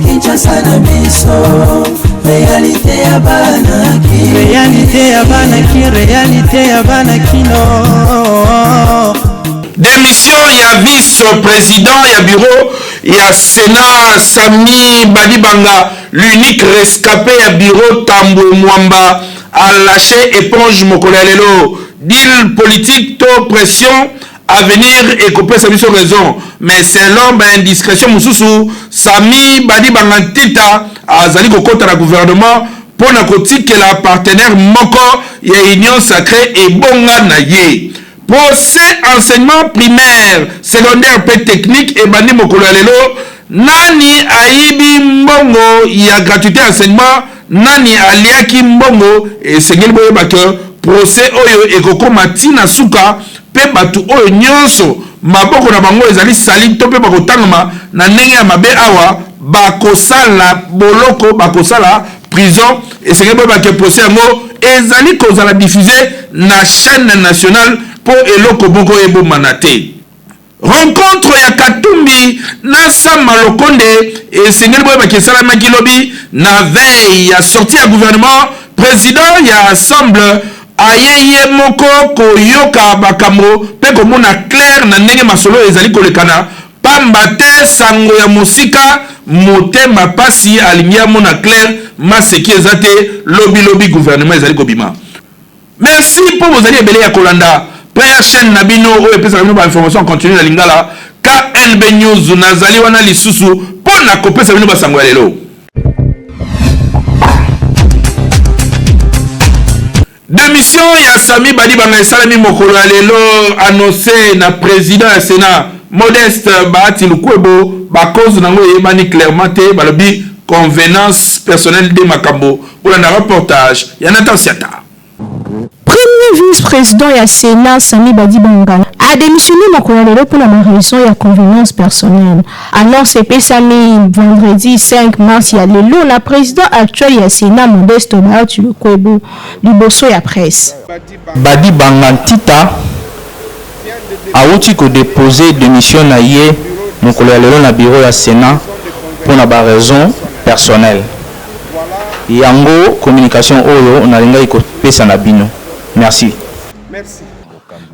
Kinshasa na biso réalité ya banaki réalité ya banakino démission ya vice-président ya bureau ya Sénat Sami Badibanga, l'unique rescapé ya bureau Tambo Mwamba a lâché éponge mokolo ya lelo. Deal politique to pression à venir et couper sa mission raison, mais c'est l'homme indiscrétion mususu Sami Badibanga Tita azali kokota la gouvernement pour na kotika la partenaire moko ya union sacrée et bonga na ye. Procès enseignement primaire, secondaire pe technique et bandi mokolo ya lelo, nani aibi mbongo ya gratuité enseignement, nani aliaki mbongo et sengeli boye bato procès oyo ekokoma tina suka pe batu oyo nyonso maboko na bango ezali sali to pe bakotangama na ndenge ya mabe awa bakosala boloko bakosala prison et sengeli boye bato procès yango ezali kozala diffusé na chaîne nationale pour eloko boko ebo manate. Rencontre ya Katumbi na Sama Lokonde et sengeli boye bakesala makilobi na veille ya sortie ya gouvernement président ya assemble ayeye moko koyoka bakambo pe komona clair na ndenge masolo ezali kolekana pamba te sango ya mosika motema pasi alingia mona clair maseki ezate lobi gouvernement ezali kobima. Merci pour vos alliés belé ya kolanda première chaîne na bino o epesa bino ba information continue na lingala KNB News nazali wana lisusu pona kopesa bino basango ya lelo. Démission ya Sami Badibanga esalami mokolo ya lelo annoncé na président ya Sénat Modeste Bahati Lukwebo ba cause nango yebani clairement te balobi convenance personnelle de makambo pour un reportage ya Nathan Siata. Premier vice-président ya Sénat Sami Badibanga a démissionné mokolo ya lelo pour la raison ya convenance personnelle. Annonce epesami vendredi 5 mars ya lelo na président actuel ya Sénat Modeste Bahati Lukwebo liboso ya presse. Badibanga Tita auti ko déposer démission na ye mokolo ya lelo na bureau ya Sénat pour na ba raison personnelle. Yango communication oyo nalinga ikopesa na bino. Merci. Merci.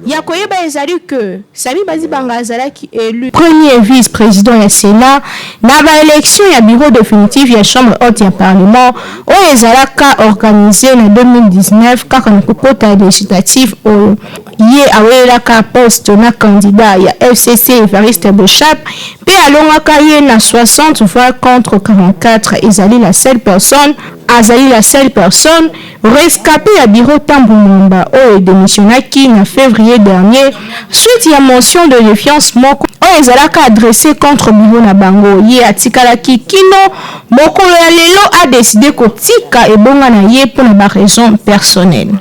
Yakoyeba ezali que Sami Badibanga azalaki élu premier vice-président ya Sénat na ba élection ya bureau définitif ya chambre haute ya parlement o ezalaka organisé na 2019 kaka na kokota législatif o ye awelaka poste na candidat ya FCC Evariste Bochap pe alongaka ye na 60 voix contre 44 ezali la seule personne rescapée à bureau Tambo Mwamba o démissionnaki na février dernier suite à motion de défiance moko o ezalaka adressé contre bureau na bango ye atikalaki kino mokolo ya lelo a décidé kotika ebonga na ye pour na raison personnelle.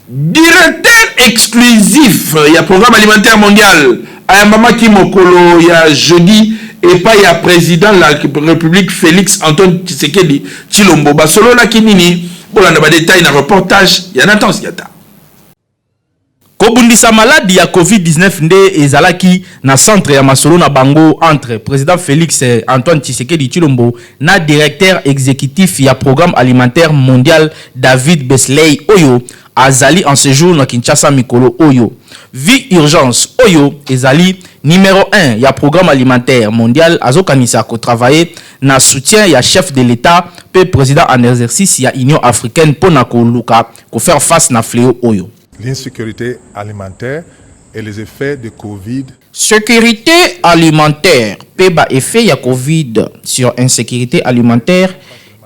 Directeur exclusif ya programme alimentaire mondial ayambamaki mokolo ya jeudi et pas ya président de la République Félix Antoine Tshisekedi Tshilombo basolo la kinini bolanda ba détail na reportage ya Nathan Siata. Kobundisa maladi ya COVID-19 nde ezalaki na centre ya masolo na bango entre président Félix Antoine Tshisekedi Tshilombo na directeur exécutif ya programme alimentaire mondial David Besley Oyo azali en séjour na Kinshasa mikolo Oyo. Vie urgence Oyo ezali numéro 1 ya programme alimentaire mondial azokanisa ko travailler na soutien ya chef de l'État pe président en exercice ya Union africaine pona ko luka ko faire face na fléau Oyo. L'insécurité alimentaire et les effets de Covid. Sécurité alimentaire, peba effet ya Covid sur insécurité alimentaire,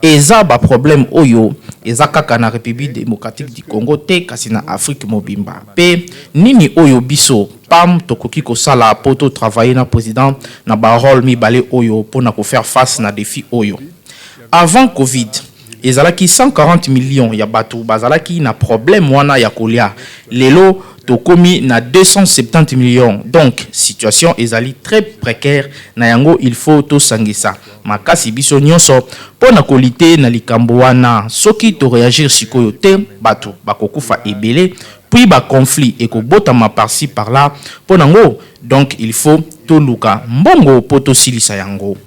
eza ba problème oyo, eza kaka na République démocratique du Congo te kasi na Afrique mobimba. Pe nini oyo biso pam tokoki ko sala poto travailler na président na ba rôle mibale oyo pona ko faire face na défi oyo. Avant Covid, ezalaki 140 millions ya bato bazalaki na problème wana ya kolia. Lelo tokomi na 270 millions. Donc situation ezali très précaire na yango, il faut to sangisa makasi biso nyonso pona kolite na likambo wana. Soki to réagir sikoyo te bato bakokufa ebele, puis ba conflit et ko botama par-ci par-là ponango. Donc il faut to luka mbongo poto silisa yango.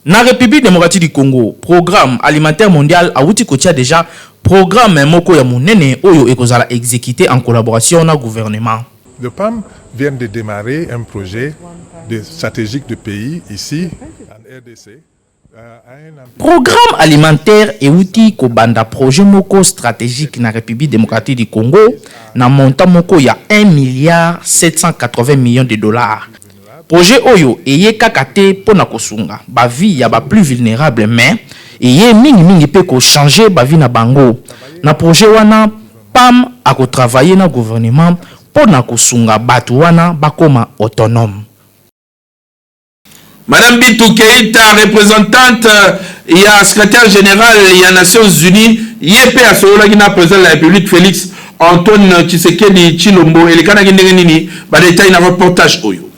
Na République démocratique du Congo, programme alimentaire mondial awuti kotia déjà programme moko ya monene oyo ekozala exécuté en collaboration na gouvernement. Le PAM vient de démarrer un projet stratégique de pays ici en RDC. Programme alimentaire euti ko banda projet moko stratégique na République démocratique du Congo na montant moko ya 1,780 millions de dollars. Projet oyo eye kakate pona kosunga ba vie ya ba plus vulnérable, mais eye mingi pe ko changer ba vie na bango. Na projet wana PAM ako travailler na gouvernement pona kosunga batu wana bakoma autonome. Madame Bintou Keïta, représentante et secrétaire générale des Nations Unies, yépe à Solagina, président de la République, Félix Antoine Tshisekedi Tshilombo, et le Canadien Nini, détail dans reportage Oyo.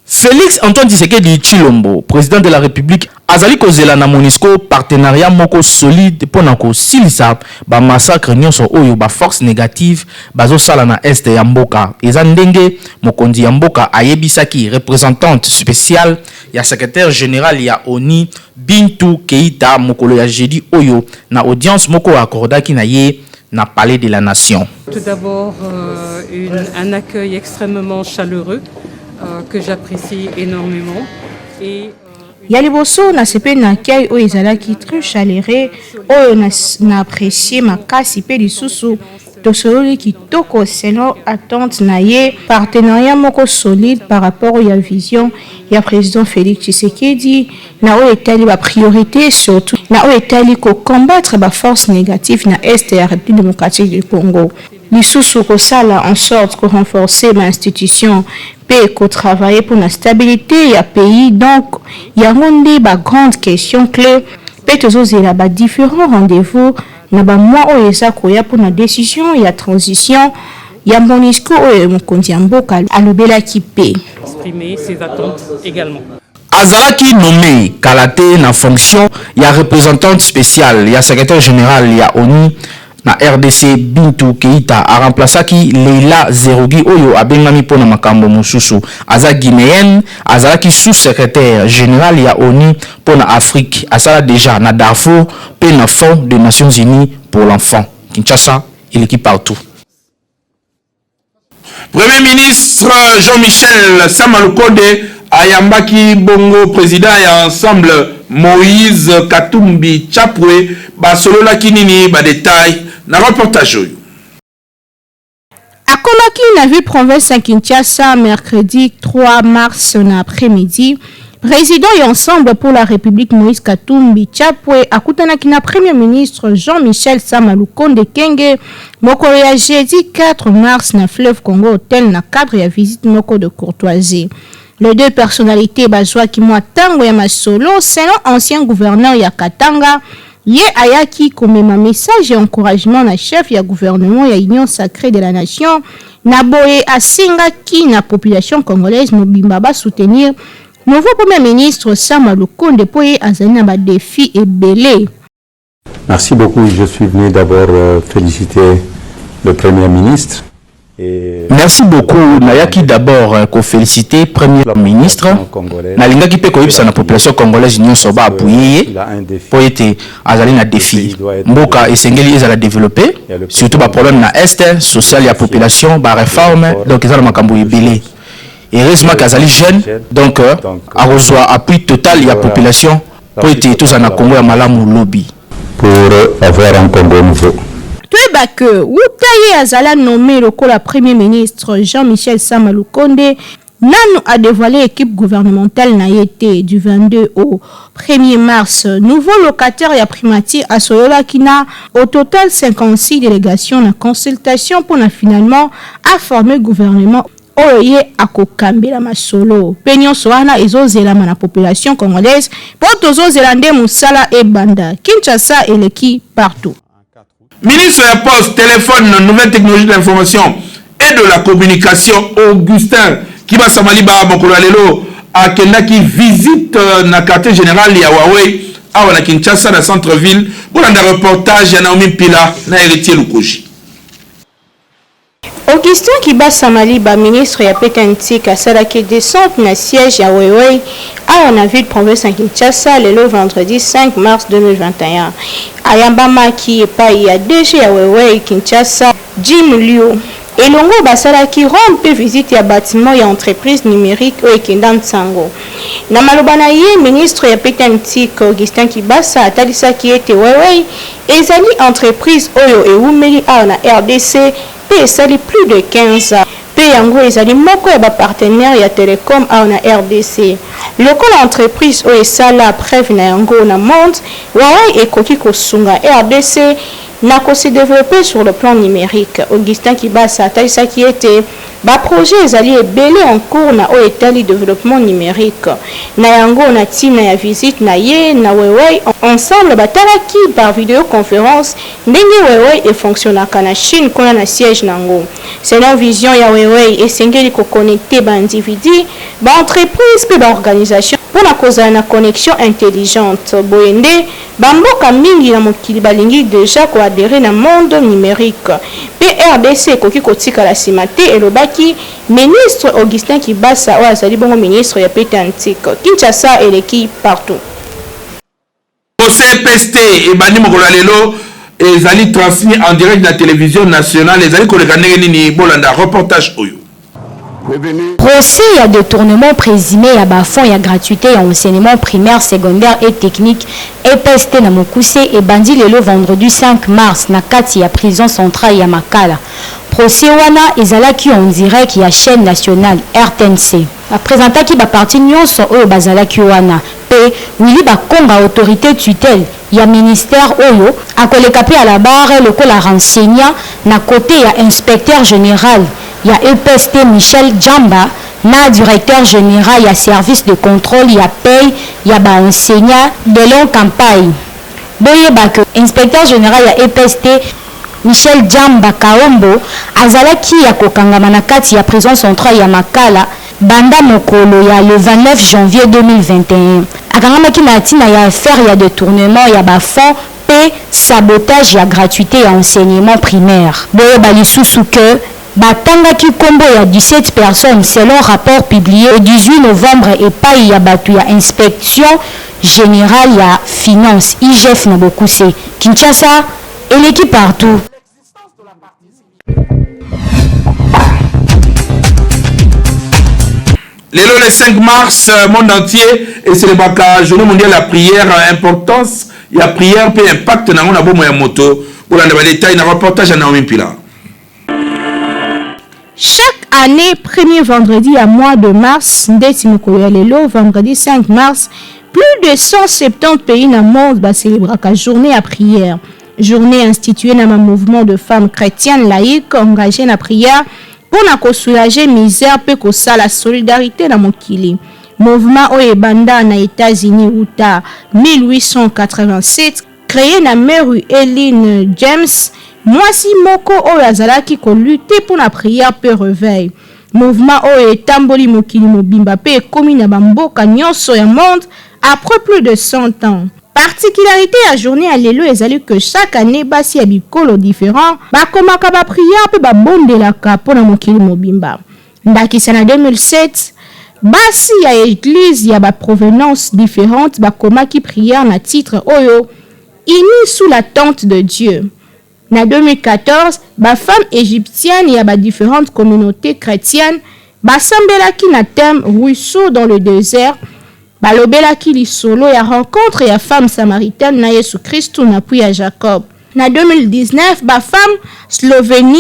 Félix Antoine Tshisekedi Tshilombo, président de la République, azali kozela na MONUSCO partenariat moko solide pona ko silisa ba massacre nyonso oyo ba force négative bazo sala na est ya mboka. Eza ndenge mokonzi ya mboka ayebisaki représentante spéciale ya secrétaire général ya ONU Bintou Keïta mokolo ya jeudi oyo na audience moko accordaki na ye na Palais de la Nation. Tout d'abord un accueil extrêmement chaleureux que j'apprécie énormément et Yaliboso na sepe na kei o ezalaki très chaleureux o na apprécié makasi pe lisusu to sololi kitoko selon attente na ye partenariat moko solide par rapport à la vision ya président Félix Tshisekedi na o etali ba priorité surtout na o etali ko combattre ba force négative na est ya République démocratique du Congo. Lisusu ko sala en sorte ko renforcer ma institution et qu'on travaille pour la stabilité du pays. Donc, il y a une grande question clé. Peut-être qu'il y a différents rendez-vous. Il y a mois où il y a pour la décision, il y a transition. Il y a MONUSCO et Mkondiamboka à l'obéla qui paie. Exprimer ses attentes également. Azalaki nommé Kalate na fonction, il y a représentante spéciale, il y a secrétaire général, il y a ONU. Na RDC Bintou Keïta a remplacé Leila Zerogi Oyo abengami pona makambo mususu. Aza guinéenne, azalaki sous-secrétaire général ya ONU pona Afrique. Azala déjà na Darfour pe na Fonds des Nations Unies pour l'enfant. Kinshasa, il est partout. Premier ministre Jean-Michel Samalukonde ayambaki bongo président ya ensemble Moïse Katumbi Chapwe basolola kinini ba détail na reportage oyo. Akomaki na ville province à Kinshasa mercredi 3 mars en après-midi. Président et ensemble pour la République Moïse Katumbi Chapwe akutanaki na premier ministre Jean-Michel Samalukonde Kenge mokolo ya jeudi 4 mars na fleuve Congo hôtel na cadre ya visite moko de courtoisie. Les deux personnalités bazwa ki mwa tango ya masolo selon ancien gouverneur ya Katanga ye ayaki komema message et encouragement na chef ya gouvernement ya Union Sacrée de la Nation na boye asingaki na population congolaise mobimba ba soutenir nouveau premier ministre Samalukonde po ye azali na ba défi ebele. Merci beaucoup, je suis venu d'abord féliciter le premier ministre. Merci beaucoup. Nayaki d'abord ko féliciter premier ministre. Nalingaki pe ko yebisa na population congolaise nyonso ba appuyer po ete azali na défi. Mboka esengeli ezala développer surtout ba problème na est social ya population ba réforme donc ezala makambo ebele. Heureusement qu'azali jeune donc a reçoit appui total ya population po ete tous na Congo ya malamu lobby pour avoir un Congo nouveau. Tueba que Woutaye Azala nommé le premier ministre Jean-Michel Samalukonde Nanu a dévoilé l'équipe gouvernementale Nayete du 22 au 1er mars. Nouveau locataire et primature à Soyola Kina. Au total 56 délégations en consultation pour finalement à former le gouvernement. Oye akokambe la masolo. Penyon soana ezo zelama na population congolaise. Pour tozo zelande musala et banda. Kinshasa et l'équipe partout. Ministre de la Poste, téléphone, nouvelles technologies de l'information et de la communication, Augustin Kibasa Maliba Mokolalelo, a qui visite na quartier général ya Huawei, à Kinshasa, dans centre-ville, pour un reportage à Naomi Pila, na héritier Lukoji. Augustin Kibasa Maliba, ministre ya Pekantik, a salaki descente na siège à Huawei, à la ville de province à Kinshasa, le vendredi 5 mars 2021. Ayambama qui est pas y a DG à Huawei, Kinshasa, Jim Liu. Et l'ongo basalaki rompe visite ya bâtiment ya entreprise numérique au Ekendan Sango. Na malobana ye ministre ya Pekantik Augustin Kibasa atalisaki ete Huawei ezali entreprise oyo eumeli a na RDC pe esali plus de 15 ans. Pe yango ezali moko ya ba partenaire ya Telecom a na RDC. Lokola entreprise oyo esala preuve na yango na monde, Huawei ekoki kosunga RDC n'a qu'à se développer sur le plan numérique. Augustin Kibasa a qui était projet alliés belé en cours na au état de développement numérique. Na yango na tina ya visite na ye na Huawei ensemble batalaki par vidéoconférence ndenge Huawei et fonctionne na Chine kona na siège nango. C'est la vision ya Huawei et sengeli ko connecter ba individu, ba entreprise pe ba organisation pour la cause na connexion intelligente. Boyende bamboka mingi na mokili balingi déjà ko adhérer na monde numérique. PRDC koki kotika la simate et le baki ministre Augustin Kibasa ou azali bongo ministre ya Pekantik Kinshasa et l'équipe partout. CPST et bani mokolalelo ezali transmis en direct de la télévision nationale ezali koleka ndenge nini bolanda reportage oyo. Procès à détournement présumé à bas-fonds et à gratuité à enseignement primaire, secondaire et technique EPST na Mokuse et bandi le vendredi 5 mars na kati ya prison centrale ya Makala. Procès wana ezalaki en direct ya chaîne nationale RTNC. Présentaki ba parti nyonso oyo bazalaki wana pe wili ba konga autorité tutelle ya ministère oyo akoleka pe à la barre lokola renseignant na côté ya inspecteur général il y a EPST Michel Djamba, na directeur général, il y a service de contrôle, il y a paye, il y a enseignant de longue campagne. Boyeba inspecteur général, il y a EPST Michel Djamba Kaombo, azalaki ya kokanga manakati ya prison centrale ya Makala, banda mokolo ya le 29 janvier 2021. Akangamaki na tina ya affaire ya détournement, il y a bafond, paie, sabotage, il y a gratuité et enseignement primaire. Boyeba lisusu que batangaki kombo ya 17 personnes selon rapport publié le 18 novembre et pas ya batu ya inspection générale ya finance IGF na Bokuse Kinshasa et l'équipe partout. Le 5 mars, monde entier et c'est le journée mondiale de la prière, importance la prière peut impact na ngona bomo ya moto pour la détail na reportage à Naomi Pila. Chaque année, premier vendredi à mois de mars, vendredi 5 mars, plus de 170 pays dans le monde célèbrent la journée à prière. Journée instituée dans un mouvement de femmes chrétiennes laïques engagées dans la prière pour soulager la misère et la solidarité dans mon kili. Mouvement Oyebanda aux États-Unis Utah 1887 créé dans la rue Ellen James. Mwasi moko oyo azalaki ko lutter pour la prière pe réveil. Mouvement oyo etamboli mokili mobimba pe ekomi na bamboka nyonso ya monde après plus de 100 ans. Particularité à journée à lelo ezali que chaque année basi ya bikolo différent bakomaka ba prière pe babondelaka pona mokili mobimba. Ndakisa na 2007 basi ya église ya ba provenance différente bakomaki prière na titre oyo unis sous la tente de Dieu. En 2014, les femmes égyptiennes et différentes communautés chrétiennes basambelaki na thème ruisseau dans le désert, balobelaki li solo ya rencontre ya femme samaritaine na Yesu Christ na puis à Jacob. En 2019, les femmes Slovénie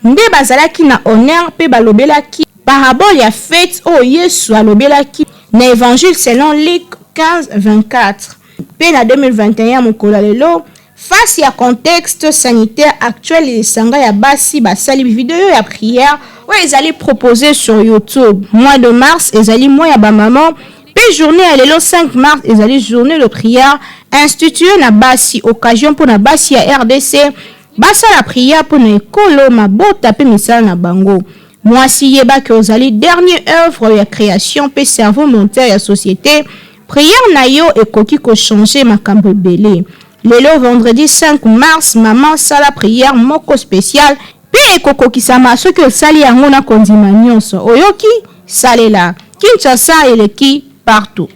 nde bazalaki na honneur pe balobelaki parabole ya fête o Yesu alobelaki na évangile selon Luc 15:24. Pe en 2021 mokolo lelo face à contexte sanitaire actuel et sanga ya basi basali vidéo ya prière où ils allaient proposer sur YouTube. Mois de mars, ils allaient mois ya ba maman. Puis journée le 5 mars, ils allaient journée de prière instituée na basi occasion pour na basi ya RDC basa la prière pour na ekolo mabota pe misala na bango. Mwasi yeba ke ozali dernière œuvre ya création pe cerveau monteur ya société. Prière na yo ekoki ko changer makambo ebele. Lelo vendredi 5 mars maman sala prière moko spécial pe ekokokisama soki osali yango na kondima nyonso. Oyoki salela. Kinshasa eleki partout.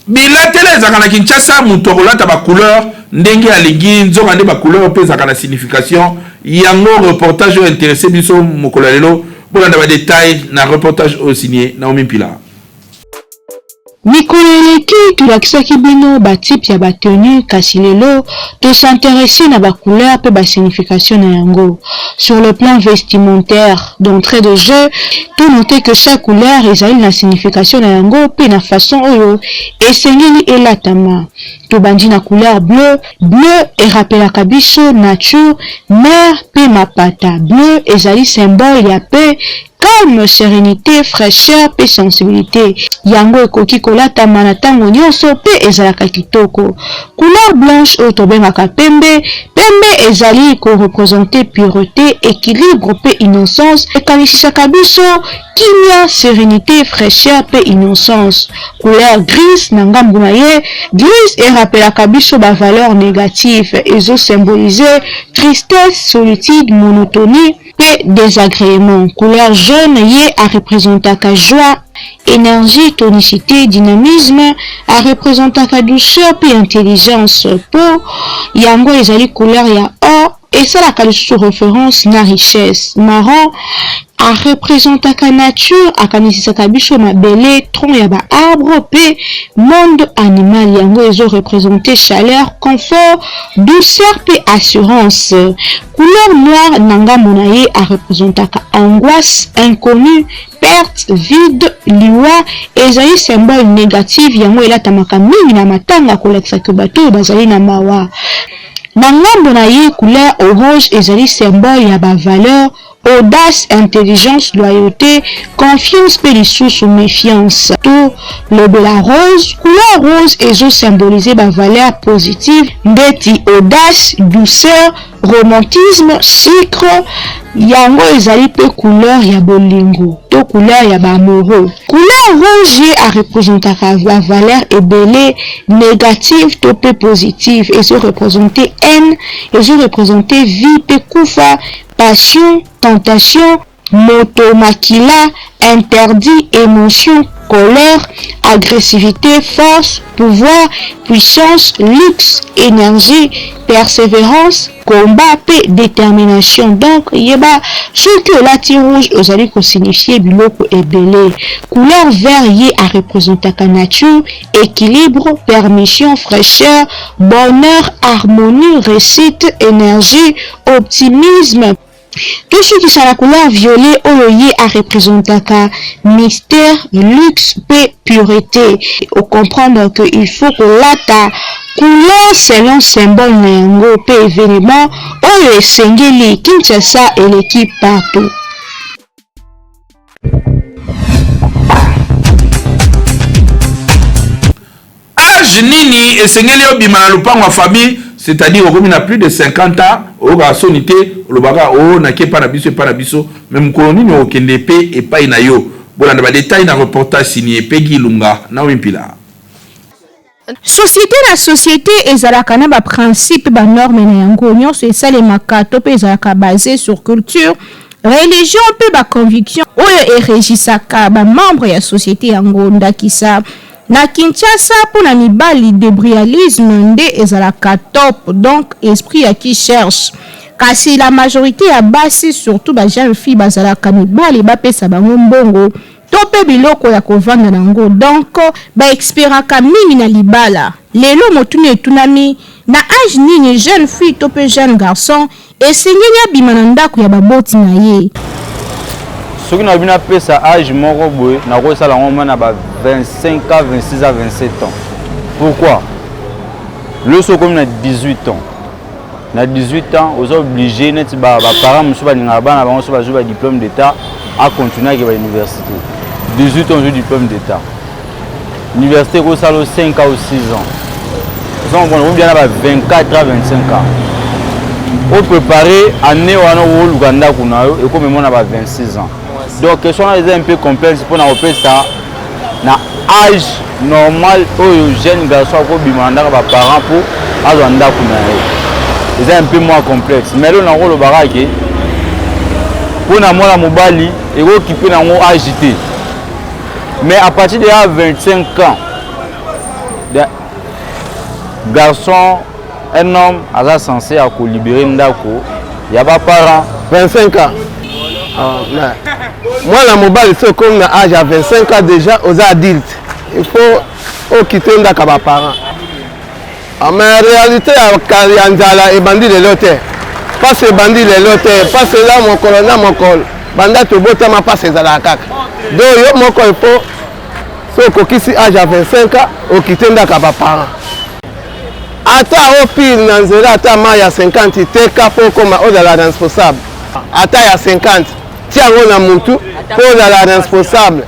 Bilatele ezaka na Kinshasa mutu akolata ba couleur ndenge alingi nzoka nde ba couleur pe ezaka na signification yango reportage intéressé biso mokolo lelo bolanda ba détail na reportage au signé Naomi Pila. Mikolo eleki tulakisaki bino batype ya batenu kasi lelo s'intéresser na bacouleur pe basignification na yango. Sur le plan vestimentaire d'entrée de jeu, tout noter que chaque couleur ezali na signification na yango pe na façon oyo esengeli elatama. Tobandi na couleur bleu, bleu erapelaka biso nature, mer pe mapata. Bleu ezali symbole ya paix, calme, sérénité, fraîcheur pe sensibilité. Yango ekoki kolatama na tango nyonso pe ezalaka kitoko. Couleur blanche oyo tobengaka pembe, pembe ezali ko représenter pureté, équilibre pe innocence, ekanisisaka biso kimia, sérénité, fraîcheur pe innocence. Couleur grise na ngambu na ye, grise erapelaka biso ba valeur négative, ezo symboliser tristesse, solitude, monotonie pe désagrément. Couleur jaune yé a représentaka joie, énergie, tonicité, dynamisme, a représentaka douceur pe intelligence. Po yango ezali couleur ya or et ça la sous référence na richesse. Marron a représentaka nature, a kanisisaka biso mabele, tronc ya ba arbre pe monde animal. Yango ezo représenter chaleur, confort, douceur pe assurance. Couleur noire nanga monaye a représentaka angoisse, inconnu, perte, vide, liwa, ezali symbole négatif. Yango elatamaka mingi na matanga kolekisa ke bato bazali na mawa. Na ngambo na ye couleur orange ezali symbole ya ba valeur, audace, intelligence, loyauté, confiance pe lisusu méfiance. Tout le de la rose, couleur rose ezo symboliser ba valeur positive, ndeti audace, douceur, romantisme, sucre. Yango ezali pe couleur ya bolingo, to couleur ya ba amoureux. Couleur rouge a représentaka la valeur ebele, négative to pe positive, ezo représenter haine, ezo représenter vie pe kufa, passion, tentation, moto makila, interdit, émotion, colère, agressivité, force, pouvoir, puissance, luxe, énergie, persévérance, combat, paix, détermination. Donc, yeba, ce que la tire rouge ozali ko signifier biloko ebele. Couleur vert yé a représenter la nature, équilibre, permission, fraîcheur, bonheur, harmonie, réussite, énergie, optimisme. Tout ce qui est la couleur violet oyoye a représentaka mystère, luxe, paix, pureté. On comprendre que il faut que lata couleur selon symbole na yango pe événement oyo esengeli Kinshasa et l'équipe partout. Âge nini esengeli obima na lupango famille, c'est-à-dire au na plus de 50 ans, au sonité, le baga o na ke pa na biso, même koloni no okende pe et pa ina yo. Bolanda ba détail na reportage signé Peggy Lunga na Wimpila. Société na société ezalaka na ba principe ba norme na yango nyonso esalemaka to pe ezalaka basé sur culture, religion pe ba conviction oyo eregisaka ba membre ya société yango ndakisa. Na Kinshasa pour na mibali débrialisme nde ezalaka top, donc esprit à qui cherche. Kasi la majorité ya basi surtout ba jeune fille bazalaka mibali ba pesa bango mbongo tope biloko ya kovanda nango, donc ba expiraka mingi na libala. Lelo motuni etunami na âge nini jeune fille tope jeune garçon esengeli abima na ndako ya baboti na ye. Ce qui n'a pas pesa âge moko boy na ko sala ngoma na ba 25 à 26 à 27 ans. Pourquoi? Le so comme na 18 ans. Na 18 ans, aux obligés net ba parents musu ba ninga bana bango so ba zuba diplôme d'état à continuer avec ba université. 18 ans, j'ai diplôme d'état. Université ko sala 5 à 6 ans. Ils ont bien 24 à 25 ans. au préparer année wana au Luganda kuna yo et comme moi na ba 26 ans. Donc question là est un peu complexe pour na opé ça na âge normal au jeune garçon ko bimanda ba parents pour azanda kuna yo. C'est un peu moins complexe mais là na le baraki pour na moi la mobali et occupé na ngo agité. Mais à partir de 25 ans garçon, un homme est censé libérer Ndako. Il y a pas parents. 25 ans. Moi, la mobile, il faut qu'on ait âge à 25 ans déjà aux adultes. Il faut quitter Ndako à parents. Mais en réalité, il y a un bandit de l'autre. Pas ce bandit de l'autre. Pas ce là, mon colonel, mon col. Bandit de l'autre, mais pas ces alakak. Donc, mon col, il faut qu'il ait âge à 25 ans ou quitter Ndako à parents. Ata au pire nanzela ata ma ya 50 te kapo koma odala responsable ata ya 50 tiango na mutu pour la responsable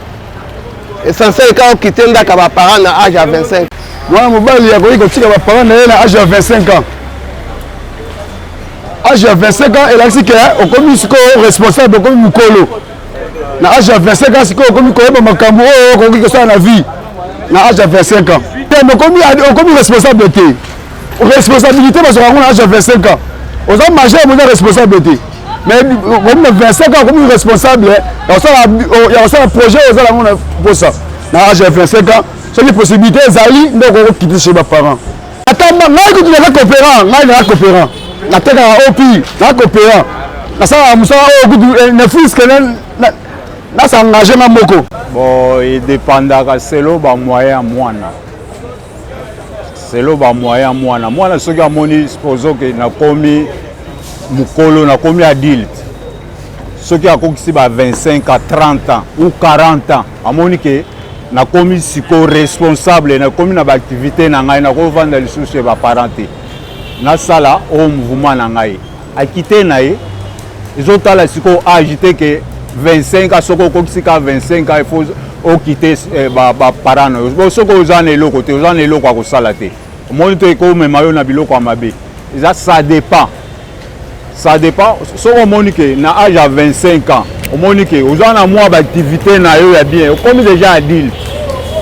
essentiel quand quitter ndaka ba parents na âge à 25 moi mobali ya ko tika ba parents na âge à 25 ans âge à 25 ans et là c'est que on comme siko responsable comme mukolo na âge à 25 ans siko comme ko ba makambo ko ko ça na vie na âge à 25 ans mais comme responsabilité responsabilité parce qu'on a âge à 25 ans. Aux hommes majeurs, on a responsabilité. Mais comme 25 ans, comme responsable, il y a un projet aux hommes pour ça. Dans l'âge à 25 ans, c'est une possibilité, Zali, donc on va quitter chez mes parents. Attends, moi, je suis coopérant, moi, je suis coopérant. Je suis OPI, je suis coopérant. Je suis engagé. Bon, il dépend de celo, moyen moana. C'est le moyen moi ce que moni supposons que na komi mukolo na komi adulte ce qui a conquis 25 à 30 ans ou 40 ans amoni que na komi siko responsable na komi na activité na ngai na ko vendre les sous ba parenté na sala au mouvement na ngai a quitter nae ils ont la siko agité que 25 à soko conquis 25 ans il faut au quitter ba parents bon ce que aux en est côté aux en est lo kwa sala te monito ko me mayo na biloko amabe ça dépend so on monique na âge à 25 ans on monique aux en a moi d'activité na yo ya bien comme déjà adulte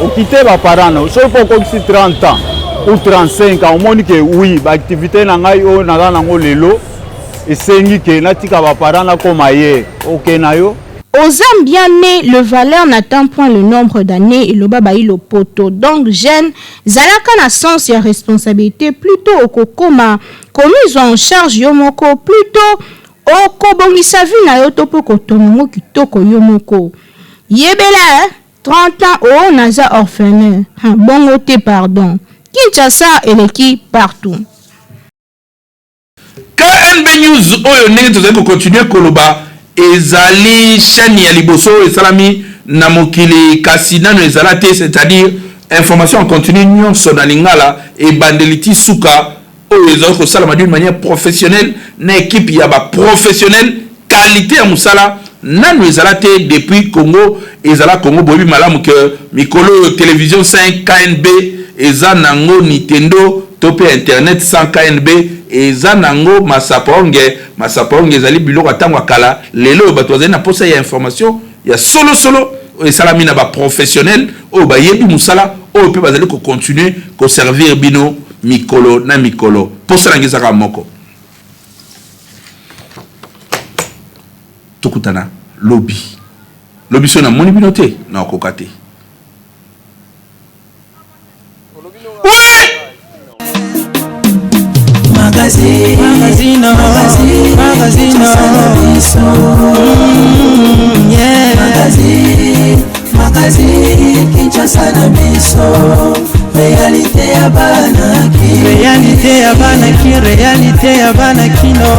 au quitter ba parents so pour comme si 30 ans ou 35 ans on monique oui ba activité na ngai o na ngo lelo et sengi ke na tika ba parents na comme aye OK na yo. Aux hommes bien nés, le valeur n'atteint point le nombre d'années et le babaï le poteau. Donc, jeune, zalaka na sens et responsabilité plutôt au kokoma, commis en charge yomoko, plutôt au kobongisa vu na yotopo kotomo kitoko yomoko. Yebela, 30 ans, oh, naza orphelin. Bon, ote, pardon. Kinshasa et l'équipe partout. KNB News, oyo nenge tozali continuer koloba. Ezali chaîne ya liboso esalami na mokili kasi nano ezalate, c'est-à-dire information en continu nyonso na lingala et bandeliti suka oyo ezali kosala d'une manière professionnelle na équipe ya ba professionnel qualité ya musala nano ezalate depuis Congo ezala Congo bobi malamu que mikolo télévision 5 KNB eza nango Nintendo topé internet 100 KNB eza nango masaponge ezali biloko atango akala lelo bato bazali na posa ya information ya solo esalami na ba professionnel oyo bayebi musala oyo pe bazali ko continuer ko servir bino mikolo na mikolo posa na ngezaka moko tokutana lobby so na moni bino te na kokate Magazino Magazine Kinshasa na biso réalité ya bana ki réalité ya bana kino